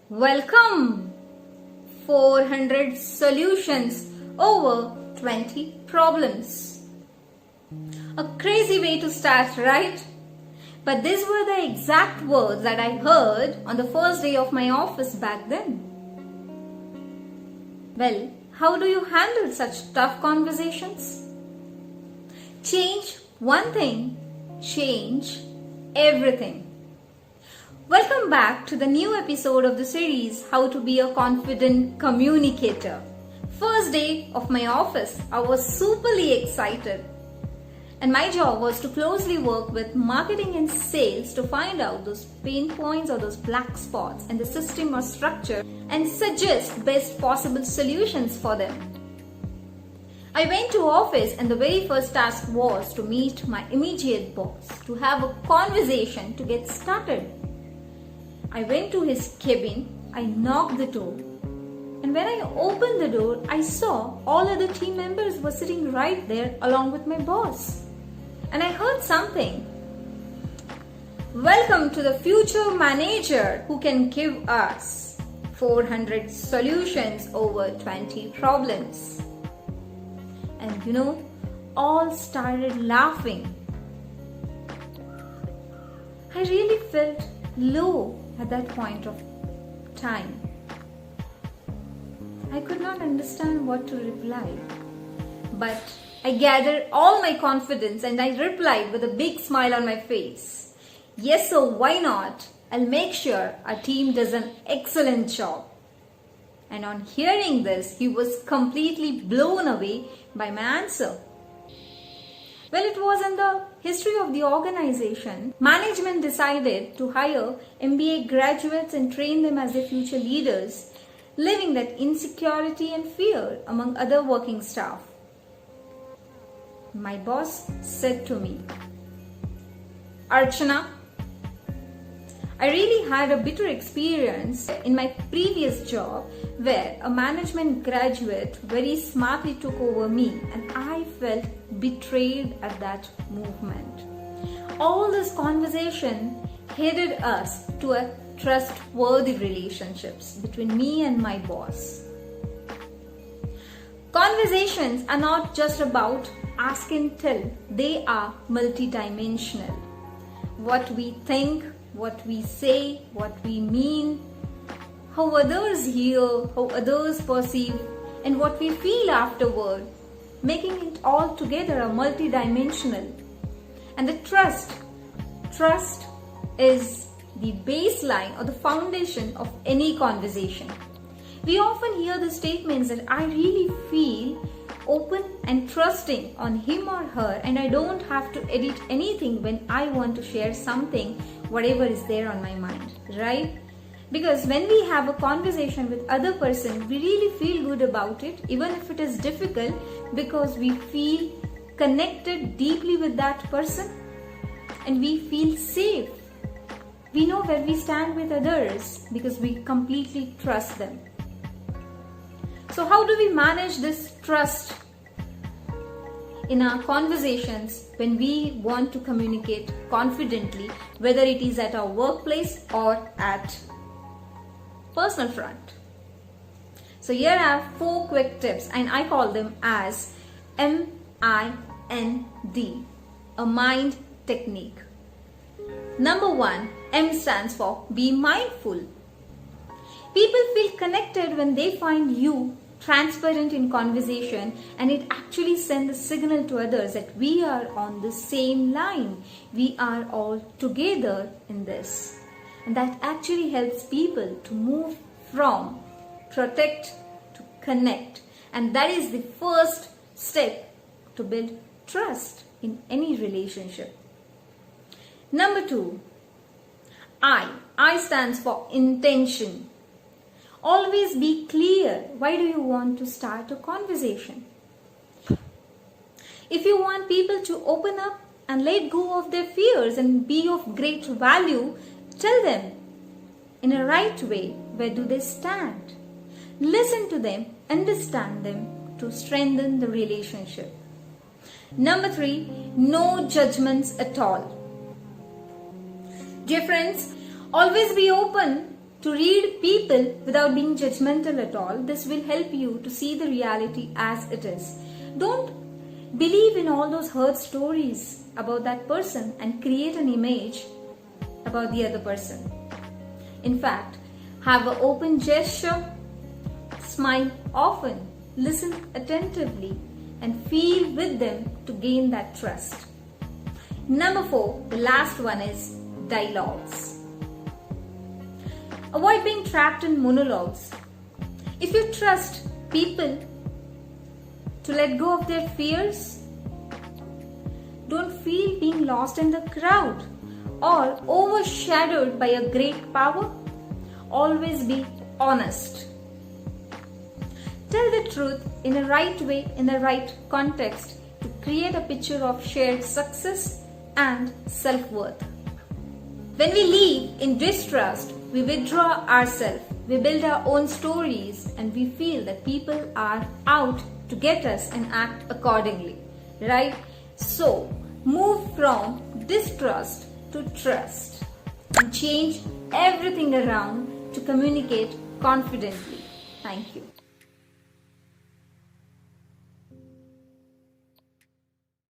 Welcome! 400 solutions over 20 problems. A crazy way to start, right? But these were the exact words that I heard on the first day of my office back then. Well, how do you handle such tough conversations? Change one thing, change everything. Welcome back to the new episode of the series How to Be a Confident Communicator. First day of my office, I was superly excited. And my job was to closely work with marketing and sales to find out those pain points or those black spots in the system or structure and suggest best possible solutions for them. I went to office and the very first task was to meet my immediate boss, to have a conversation to get started. I went to his cabin, I knocked the door, and when I opened the door, I saw all other team members were sitting right there along with my boss. And I heard something. Welcome to the future manager who can give us 400 solutions over 20 problems. And all started laughing. I really felt low at that point of time. I could not understand what to reply, but I gathered all my confidence and I replied with a big smile on my face. Yes, so why not? I'll make sure our team does an excellent job. And on hearing this, he was completely blown away by my answer. Well, it was in the history of the organization. Management decided to hire MBA graduates and train them as their future leaders, leaving that insecurity and fear among other working staff. My boss said to me, Archana, I really had a bitter experience in my previous job where a management graduate very smartly took over me and I felt betrayed at that movement. All this conversation headed us to a trustworthy relationships between me and my boss. Conversations are not just about ask and tell, they are multidimensional. What we think, what we say, what we mean, how others hear, how others perceive, and what we feel afterward, making it all together a multidimensional. And the trust is the baseline or the foundation of any conversation. We often hear the statements that I really feel open and trusting on him or her and I don't have to edit anything when I want to share something, whatever is there on my mind, right? Because when we have a conversation with other person, we really feel good about it, even if it is difficult, because we feel connected deeply with that person and we feel safe. We know where we stand with others because we completely trust them. So how do we manage this trust in our conversations when we want to communicate confidently, whether it is at our workplace or at personal front? So here I have 4 quick tips and I call them as MIND, a mind technique. Number 1, M stands for be mindful. People feel connected when they find you transparent in conversation, and it actually sends a signal to others that we are on the same line. We are all together in this. And that actually helps people to move from protect to connect. And that is the first step to build trust in any relationship. Number 2, I stands for intention. Always be clear. Why do you want to start a conversation? If you want people to open up and let go of their fears and be of great value, tell them in a right way where do they stand. Listen to them, understand them to strengthen the relationship. Number 3, no judgments at all. Dear friends, always be open to read people without being judgmental at all. This will help you to see the reality as it is. Don't believe in all those hurt stories about that person and create an image about the other person. In fact, have an open gesture, smile often, listen attentively, and feel with them to gain that trust. Number 4, the last one is dialogues. Avoid being trapped in monologues. If you trust people to let go of their fears, don't feel being lost in the crowd or overshadowed by a great power. Always be honest. Tell the truth in the right way, in the right context, to create a picture of shared success and self-worth. When we live in distrust, we withdraw ourselves, we build our own stories, and we feel that people are out to get us and act accordingly, right? So, move from distrust to trust and change everything around to communicate confidently. Thank you.